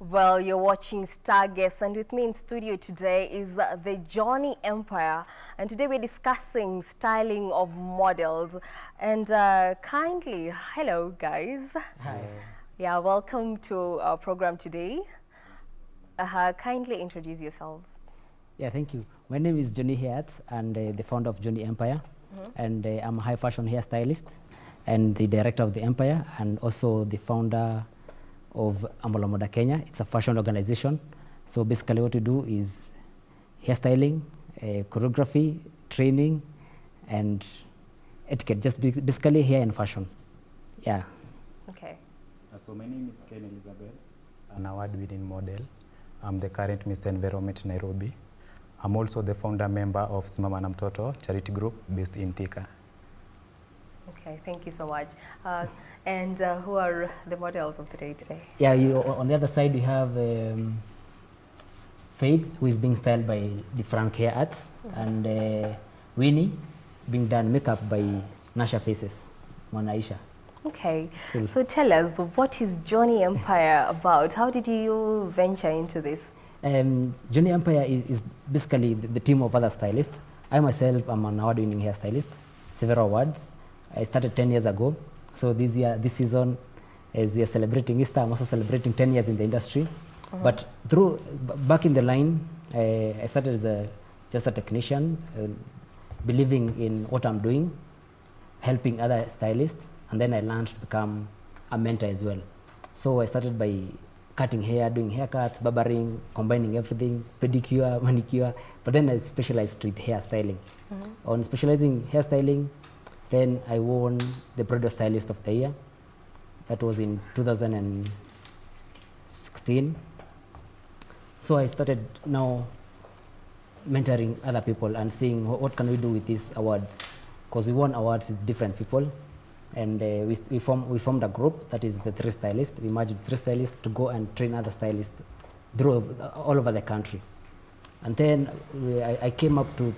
Well, you're watching Starguest, and with me in studio today is the Johnny Empire, and today we're discussing styling of models. And kindly, hello guys. Hi. Yeah, welcome to our program today. Kindly introduce yourselves. Yeah, thank you. My name is Johnny Hayat, and the founder of Johnny Empire, and I'm a high fashion hairstylist and the director of the Empire, and also the founder of Ambalamoda Kenya. It's a fashion organization. So basically what we do is hairstyling, choreography, training, and etiquette, just basically hair and fashion. Yeah. Okay. So my name is Ken Elizabeth, an award-winning model. I'm the current Mr. Environment Nairobi. I'm also the founder member of Simama na Mtoto charity group based in Thika. Okay, thank you so much. And who are the models of the day today? Yeah, on the other side we have Faith, who is being styled by the Frank Hair Arts, and Winnie being done makeup by Nasha Faces, Mwanaisha. Okay, Cool. so tell us, what is Johnny Empire about? How did you venture into this? Johnny Empire is basically the team of other stylists. I myself am an award-winning hairstylist, several awards. I started 10 years ago. So this season, as we are celebrating Easter, I'm also celebrating 10 years in the industry. But back in the line, I started as just a technician, believing in what I'm doing, helping other stylists, and then I learned to become a mentor as well. So I started by cutting hair, doing haircuts, barbering, combining everything, pedicure, manicure, but then I specialized with hairstyling. On specializing hairstyling, then I won the Bridal Stylist of the Year. That was in 2016. So I started now mentoring other people and seeing what can we do with these awards, because we won awards with different people, and we formed a group, that is the 3 stylists. We merged 3 stylists to go and train other stylists all over the country. And then I came up to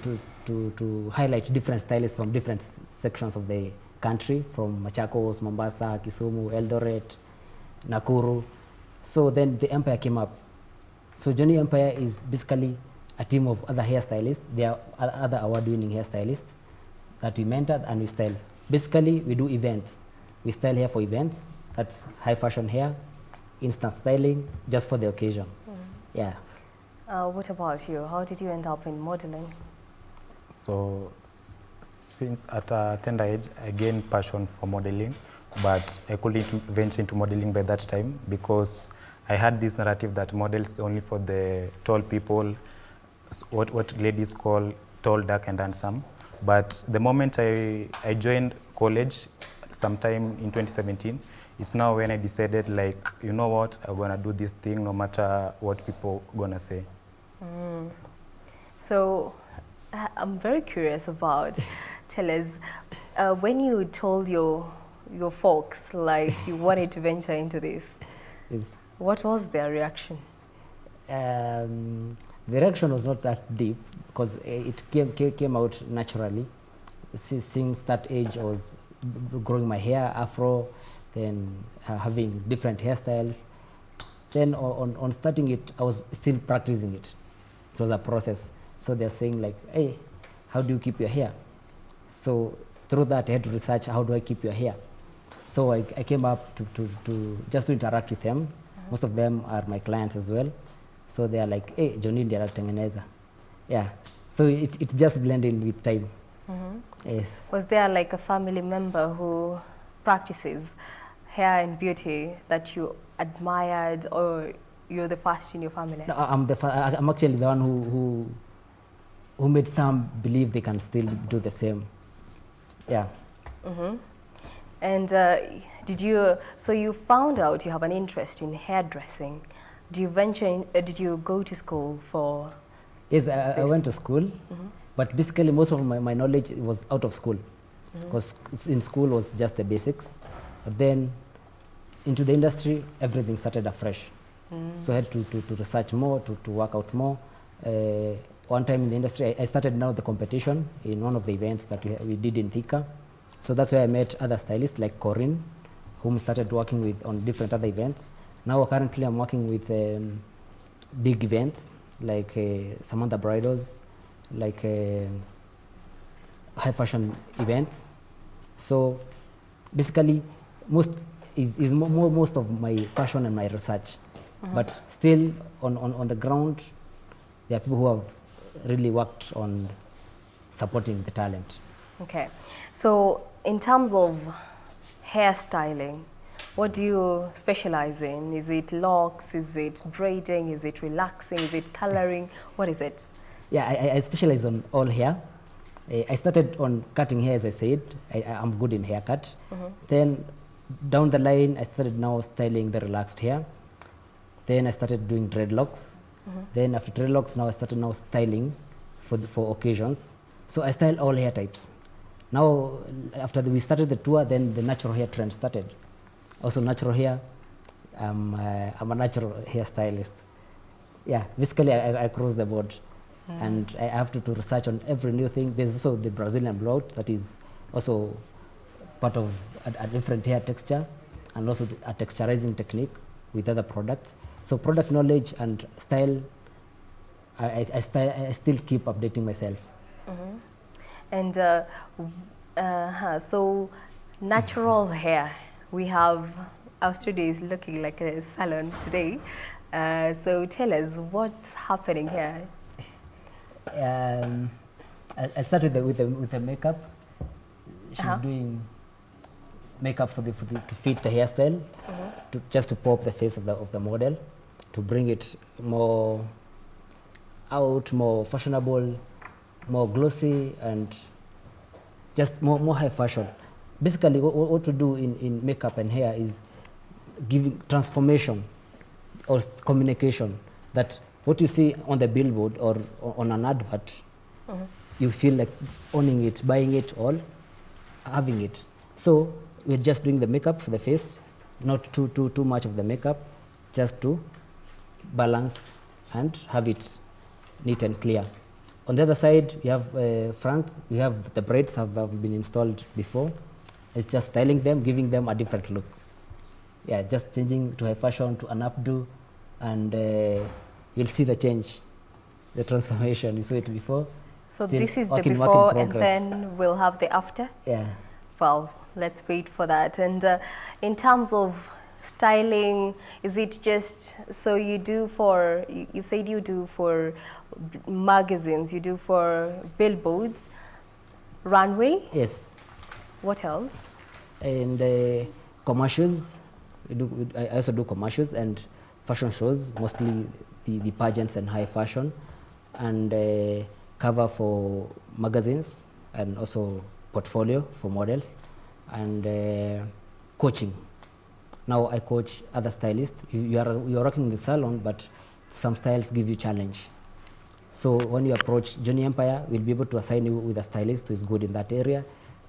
highlight different stylists from different sections of the country, from Machakos, Mombasa, Kisumu, Eldoret, Nakuru. So then the Empire came up. So Johnny Empire is basically a team of other hairstylists. There are other award-winning hairstylists that we mentored and we style. Basically, we do events. We style hair for events. That's high fashion hair, instant styling, just for the occasion. Yeah. What about you? How did you end up in modeling? So since at a tender age, I gained passion for modeling, but I couldn't venture into modeling by that time because I had this narrative that models only for the tall people, what ladies call tall, dark, and handsome. But the moment I joined college, sometime in 2017, it's now when I decided, like, you know what, I'm gonna do this thing no matter what people gonna say. So I'm very curious about, tell us, when you told your folks, like, you wanted to venture into this, what was their reaction? The reaction was not that deep because it came out naturally. Since that age, I was growing my hair afro, then having different hairstyles. Then on starting it, I was still practicing it. It was a process. So they're saying, like, hey, how do you keep your hair? So through that, I had to research, how do I keep your hair? So I came up to just to interact with them. Most of them are my clients as well. So they are like, hey, Johnny ndiye anatengeneza. Yeah. So it just blended in with time. Yes. Was there like a family member who practices hair and beauty that you admired, or you're the first in your family? No, I'm actually the one who made some believe they can still do the same. Yeah. And so you found out you have an interest in hairdressing. Did you go to school for? Yes, I went to school, but basically most of my knowledge was out of school, because in school was just the basics. But then into the industry, everything started afresh. So I had to research more, to work out more. One time in the industry, I started now the competition in one of the events that we did in Thika. So that's where I met other stylists like Corinne, whom started working with on different other events. Now currently I'm working with big events like Samantha Bridals, like high fashion events. So basically most of my passion and my research. But still on the ground, there are people who have really worked on supporting the talent. Okay, so in terms of hairstyling, what do you specialize in? Is it locks? Is it braiding? Is it relaxing? Is it coloring? What is it? Yeah, I specialize on all hair. I started on cutting hair, as I said. I'm good in haircut. Then down the line, I started now styling the relaxed hair. Then I started doing dreadlocks. Then after dreadlocks, now I started now styling for occasions. So I style all hair types. Now, after we started the tour, then the natural hair trend started. Also natural hair, I'm a natural hairstylist. Yeah, basically I cross the board. And I have to research on every new thing. There's also the Brazilian blowout that is also part of a different hair texture, and also a texturizing technique with other products. So product knowledge and style, I still keep updating myself. And so natural hair, we have, our studio is looking like a salon today. So tell us what's happening here. I'll start with the makeup. She's doing makeup to fit the hairstyle, just to pop the face of the model, to bring it more out, more fashionable, more glossy, and just more high fashion. Basically, what to do in makeup and hair is giving transformation or communication, that what you see on the billboard or on an advert, you feel like owning it, buying it, or having it. So we're just doing the makeup for the face, not too much of the makeup, just to balance and have it neat and clear. On the other side, we have Frank. We have the braids have been installed before. It's just styling them, giving them a different look. Yeah, just changing to high fashion, to an updo, and you'll see the change, the transformation. You saw it before. So Still this is the work in before, and progress. then we'll have the after? Yeah. Well, let's wait for that. And in terms of styling, is it just, so you do for, you've said you do for magazines, you do for billboards, runway? Yes. What else? And commercials. I also do commercials and fashion shows, mostly the pageants and high fashion, and cover for magazines, and also portfolio for models, and coaching. Now I coach other stylists. You are working in the salon, but some styles give you challenge. So when you approach Johnny Empire, we'll be able to assign you with a stylist who is good in that area.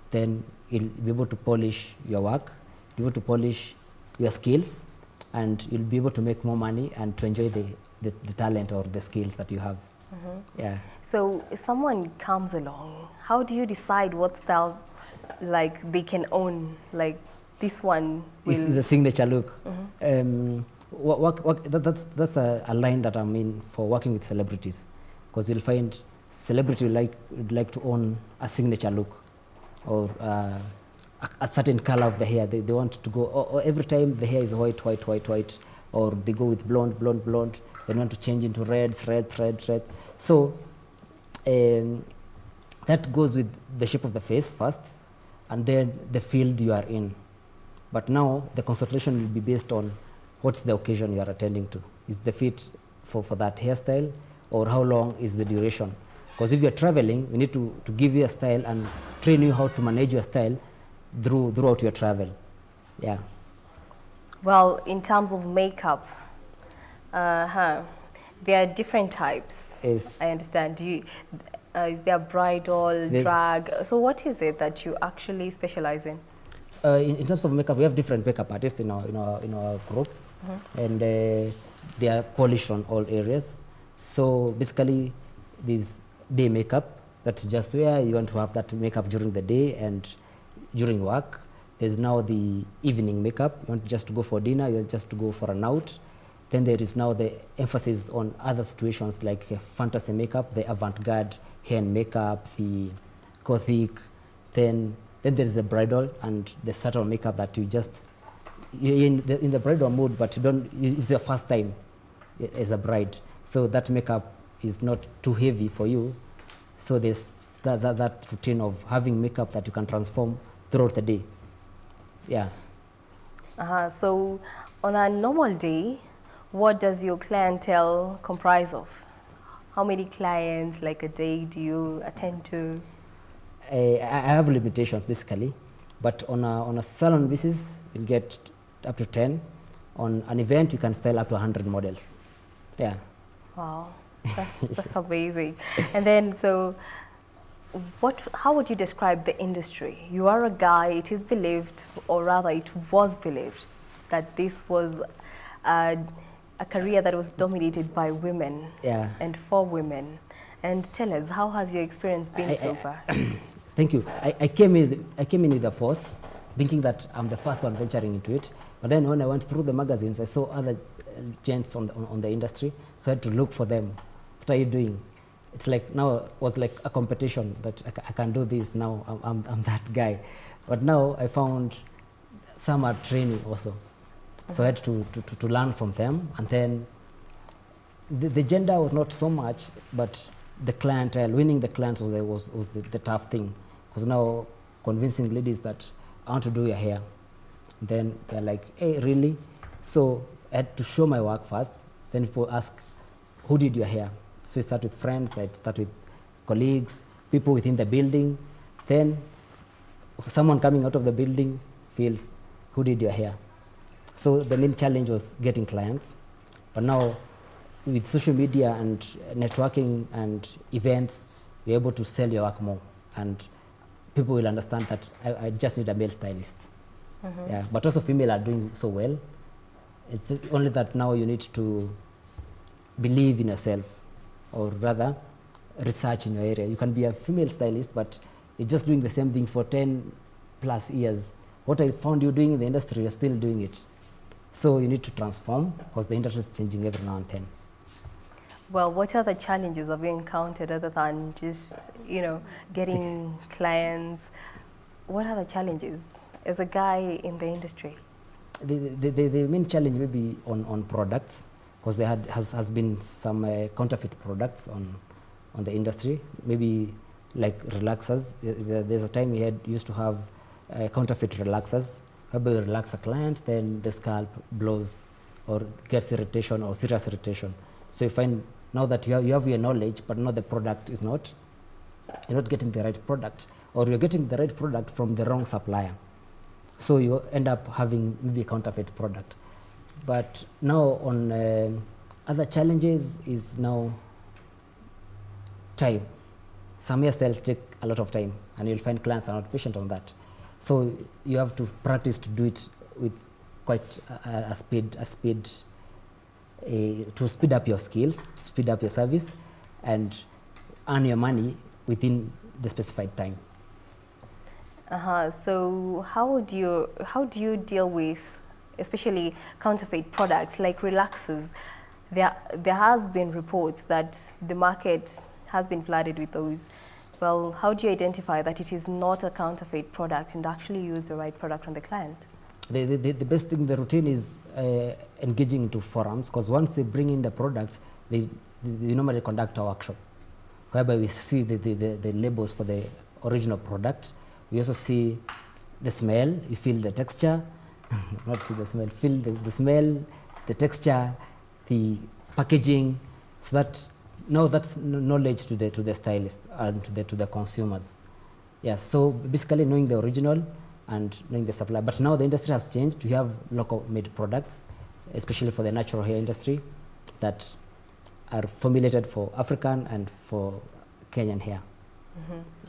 Then you'll be able to polish your work, be able to polish your skills, and you'll be able to make more money and to enjoy the talent or the skills that you have. Yeah. So if someone comes along, how do you decide what style like they can own? Like this one will... It's the signature look. That's a line that I'm in for working with celebrities, because you'll find celebrity would like to own a signature look, or a certain color of the hair. They want to go, or every time the hair is white, or they go with blonde. They want to change into reds. So that goes with the shape of the face first, and then the field you are in. But now the consultation will be based on what's the occasion you are attending to. Is the fit for that hairstyle, or how long is the duration? Because if you're traveling, we need to give you a style and train you how to manage your style throughout your travel. Yeah. Well, in terms of makeup, there are different types. Yes. I understand. Is there bridal, drag? So what is it that you actually specialize in? In terms of makeup, we have different makeup artists in our group, and they are polished on all areas. So basically, this day makeup, that's just where you want to have that makeup during the day and during work. there's now the evening makeup. You want just to go for dinner, you want just to go for an out. Then there is now the emphasis on other situations like fantasy makeup, the avant-garde hair and makeup, the gothic. Then there's the bridal and the subtle makeup that you just, you're in the bridal mood, but you don't, it's your first time as a bride. So that makeup is not too heavy for you. So there's that routine of having makeup that you can transform throughout the day. Yeah. So on a normal day, what does your clientele comprise of? How many clients, like a day, do you attend to? I have limitations basically, but on a salon basis, you'll get up to 10. On an event, you can style up to 100 models. Yeah. Wow, that's amazing. And then, so how would you describe the industry? You are a guy, it is believed, or rather it was believed, that this was a career that was dominated by women and for women. And tell us, how has your experience been so far? Thank you. I came in with a force, thinking that I'm the first one venturing into it. But then when I went through the magazines, I saw other gents on the industry, so I had to look for them. What are you doing? It's like now it was like a competition that I can do this now. I'm that guy. But now I found some are training also, so I had to learn from them. And then the gender was not so much, but the clientele, winning the clients was the tough thing, because now convincing ladies that I want to do your hair, then they're like, hey, really? So I had to show my work first. Then people ask, who did your hair? So you start with friends, I start with colleagues, people within the building. Then someone coming out of the building feels, who did your hair? So the main challenge was getting clients. But now with social media and networking and events, you're able to sell your work more. And people will understand that I just need a male stylist. Yeah, but also female are doing so well. It's only that now you need to believe in yourself, or rather research in your area. You can be a female stylist, but you're just doing the same thing for 10 plus years. What I found you doing in the industry, you're still doing it. So you need to transform, because the industry is changing every now and then. Well, what other challenges have you encountered other than just, getting clients? What are the challenges as a guy in the industry? The main challenge may be on products, because there has been some counterfeit products on the industry, maybe like relaxers. There's a time we used to have counterfeit relaxers, whereby you relax a client, then the scalp blows or gets irritation or serious irritation. So you find now that you have your knowledge, but now the product is not, you're not getting the right product, or you're getting the right product from the wrong supplier. So you end up having maybe a counterfeit product. But now on other challenges is now time. Some hairstyles take a lot of time, and you'll find clients are not patient on that. So you have to practice to do it with quite a speed, to speed up your skills, to speed up your service, and earn your money within the specified time. So how do you deal with, especially counterfeit products like relaxers? There has been reports that the market has been flooded with those. Well, how do you identify that it is not a counterfeit product and actually use the right product on the client? The best thing, the routine is engaging into forums, because once they bring in the products, they normally conduct a workshop, whereby we see the labels for the original product. We also see the smell, you feel the texture, not see the smell, feel the smell, the texture, the packaging, so that now that's knowledge to the stylist and to the consumers. Yeah, so basically knowing the original and knowing the supply. But now the industry has changed. We have local made products, especially for the natural hair industry, that are formulated for African and for Kenyan hair.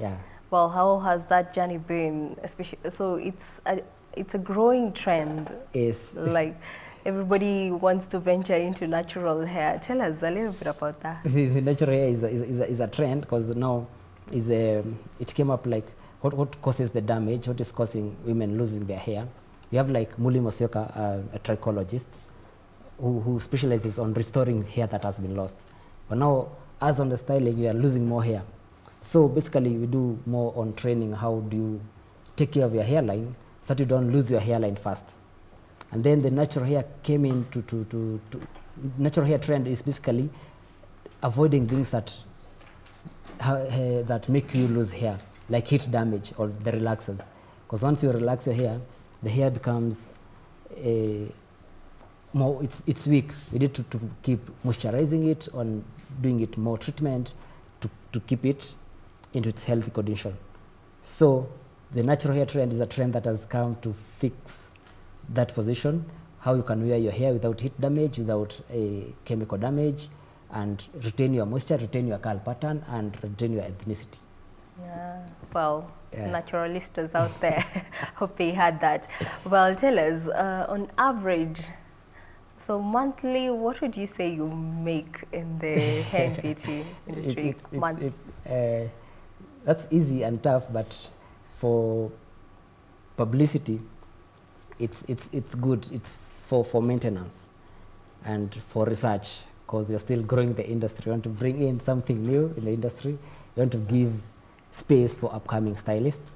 Yeah. Well, how has that journey been? Especially, so it's a growing trend. Yes. Like everybody wants to venture into natural hair. Tell us a little bit about that. The natural hair is a trend, because now it came up like what causes the damage, what is causing women losing their hair. We have like Muli Mosioka, a trichologist, who specializes on restoring hair that has been lost. But now, as on the styling, we are losing more hair. So basically, we do more on training. How do you take care of your hairline so that you don't lose your hairline fast? And then the natural hair came in natural hair trend is basically avoiding things that that make you lose hair, like heat damage or the relaxers. Because once you relax your hair, the hair becomes more, it's weak. We need to keep moisturizing it, on doing it more treatment to keep it into its healthy condition. So the natural hair trend is a trend that has come to fix that position, how you can wear your hair without heat damage, without a chemical damage, and retain your moisture, retain your curl pattern, and retain your ethnicity. Yeah. Well, naturalistas out there, hope they had that. Well, tell us, on average, so monthly, what would you say you make in the hair and beauty industry? That's easy and tough, but for publicity, it's good. It's for maintenance and for research, because you're still growing the industry. You want to bring in something new in the industry. You want to give space for upcoming stylists.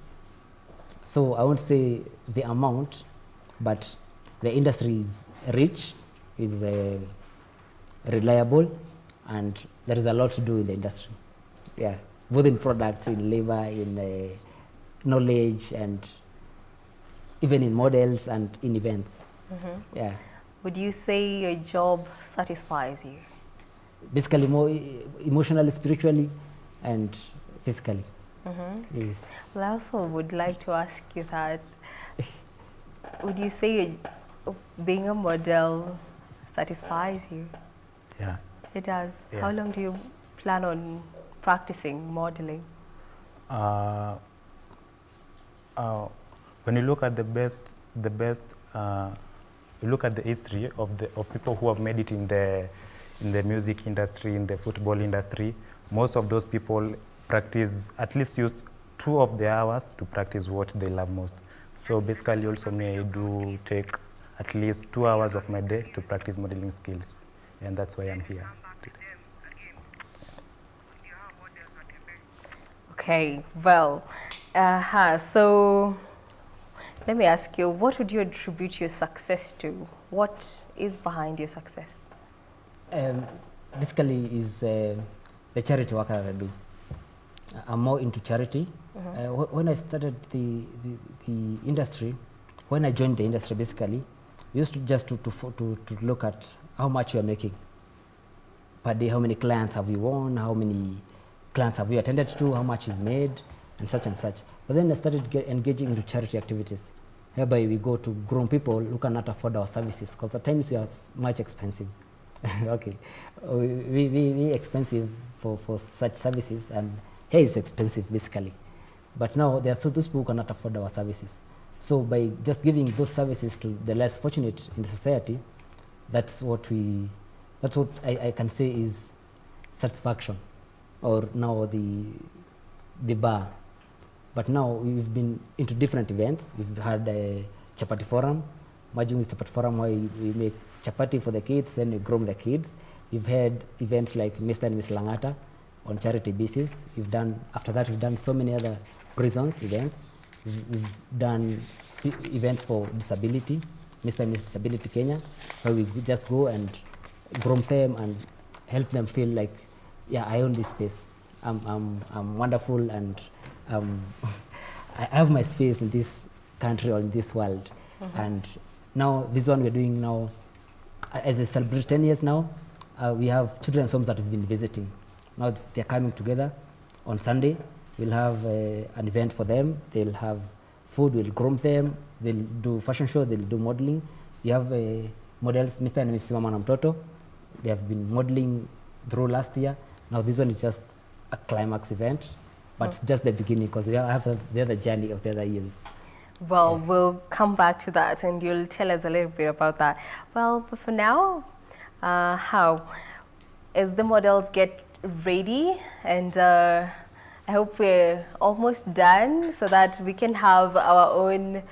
So I won't say the amount, but the industry is rich, is reliable, and there is a lot to do in the industry. Yeah, both in products, in labor, in knowledge, and even in models and in events. Yeah. Would you say your job satisfies you? Basically, more emotionally, spiritually, and physically. Yes. Well, I also would like to ask you that, would you say being a model satisfies you? Yeah. It does. Yeah. How long do you plan on practicing modeling? When you look at the best, you look at the history of people who have made it in the music industry, in the football industry. Most of those people practice, at least use 2 of the hours to practice what they love most. So basically, also me, I do take at least 2 hours of my day to practice modeling skills, and that's why I'm here today. Okay, well, so let me ask you, what would you attribute your success to? What is behind your success? Basically, is the charity work that I do. I'm more into charity. When I started the industry, when I joined the industry, basically, we used to just to look at how much you are making per day, how many clients have you won, how many clients have you attended to, how much you've made, and such and such. But then I started engaging into charity activities, whereby we go to grown people who cannot afford our services, because at times we are much expensive. Okay, we expensive for such services, and hair is expensive basically. But now there are those people who cannot afford our services. So by just giving those services to the less fortunate in the society, that's what I can say is satisfaction, or now the bar. But now we've been into different events. We've had a chapati forum, merging with chapati forum, where we make chapati for the kids, then we groom the kids. We've had events like Mr. and Miss Langata on charity basis. After that, we've done so many other prisons events. We've done events for disability, Mr. and Miss Disability Kenya, where we just go and groom them and help them feel like, yeah, I own this space. I'm wonderful, and I have my space in this country or in this world. And now this one we're doing now, as a celebrate 10 years now, we have children's homes that we've been visiting. Now they're coming together on Sunday. We'll have an event for them. They'll have food, we'll groom them, they'll do fashion show, they'll do modeling. You have models, Mr. and Mrs. Mama na Mtoto. They have been modeling through last year. Now this one is just a climax event, but it's just the beginning, because we have the other journey of the other years. Well, we'll come back to that, and you'll tell us a little bit about that. Well, but for now, how as the models get ready and I hope we're almost done so that we can have our own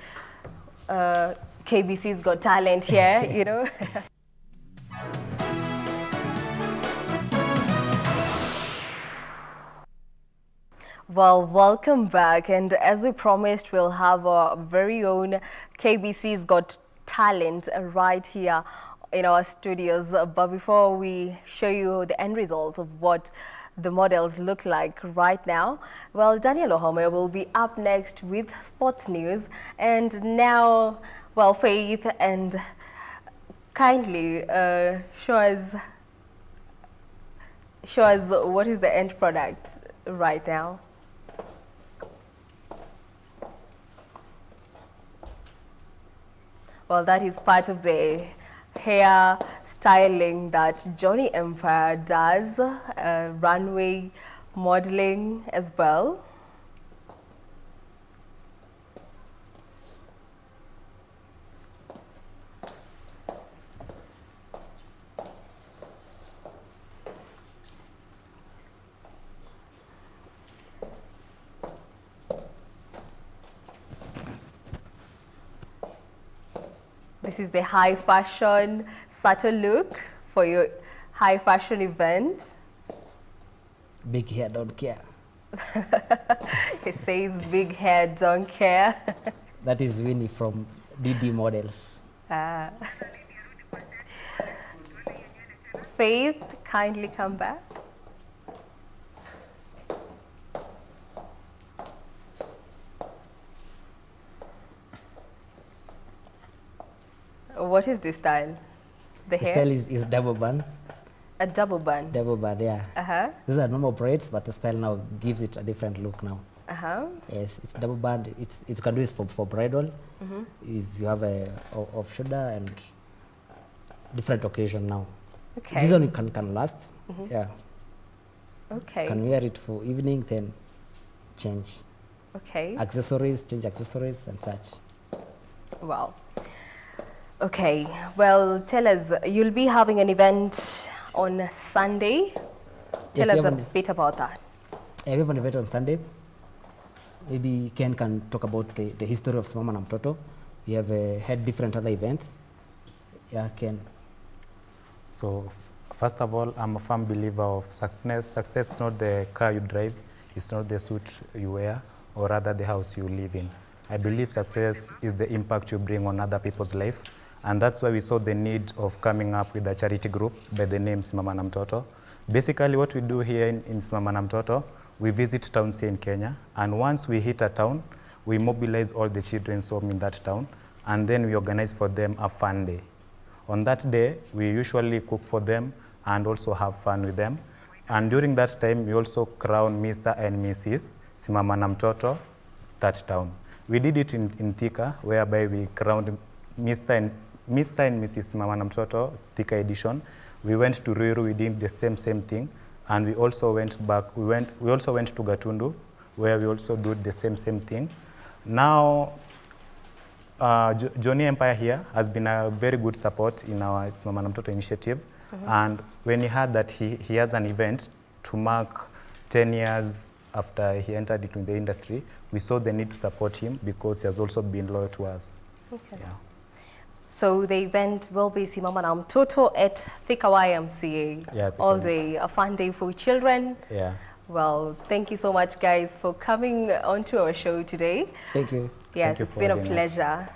KBC's Got Talent here, you know. Well, welcome back, and as we promised, we'll have our very own KBC's Got Talent right here in our studios. But before we show you the end result of what the models look like right now, well, Daniel Ohome will be up next with sports news. And now, well, Faith, and kindly show us what is the end product right now. Well, that is part of the hair styling that Johnny Empire does, runway modeling as well. This is the high fashion subtle look for your high fashion event. Big hair, don't care. He says big hair, don't care. That is Winnie from DD Models. Faith, kindly come back. What is this style? The hair? The style is double bun. A double bun? Double bun, yeah. Uh-huh. These are normal braids, but the style now gives it a different look now. Uh-huh. Yes, it's double band. You can do this for bridal, if you have a off shoulder and different occasion now. Okay. This one can last. Yeah. Okay. Can wear it for evening, then change Okay. accessories, change accessories and such. Wow. Okay. Well, tell us, you'll be having an event on Sunday. Tell Yes, us we a have bit about that. we have an event on Sunday. Maybe Ken can talk about the history of Simama na Mtoto. We have had different other events. Yeah, Ken. So, first of all, I'm a firm believer of success. Success is not the car you drive, it's not the suit you wear, or rather the house you live in. I believe success is the impact you bring on other people's life, and that's why we saw the need of coming up with a charity group by the name Simama na Mtoto. Basically, what we do here in Simama na Mtoto, we visit towns here in Kenya, and once we hit a town, we mobilize all the children's home in that town, and then we organize for them a fun day. On that day, we usually cook for them and also have fun with them. And during that time, we also crown Mr. and Mrs. Simama na Mtoto that town. We did it in Thika, whereby we crowned Mr. and Mrs. Simama na Mtoto Thika edition. We went to Ruiru, we did the same thing, and we also went back. We also went to Gatundu, where we also do the same thing. Now, Johnny Empire here has been a very good support in our Simama na Mtoto initiative. And when he heard that he has an event to mark 10 years after he entered into the industry, we saw the need to support him because he has also been loyal to us. Okay. Yeah. So the event will be Simama na Mtoto at Thika YMCA. Yeah, Thika all YMCA. day, a fun day for children. Yeah. Well, thank you so much, guys, for coming onto our show today. Thank you. Yes, you it's for been a having us. pleasure.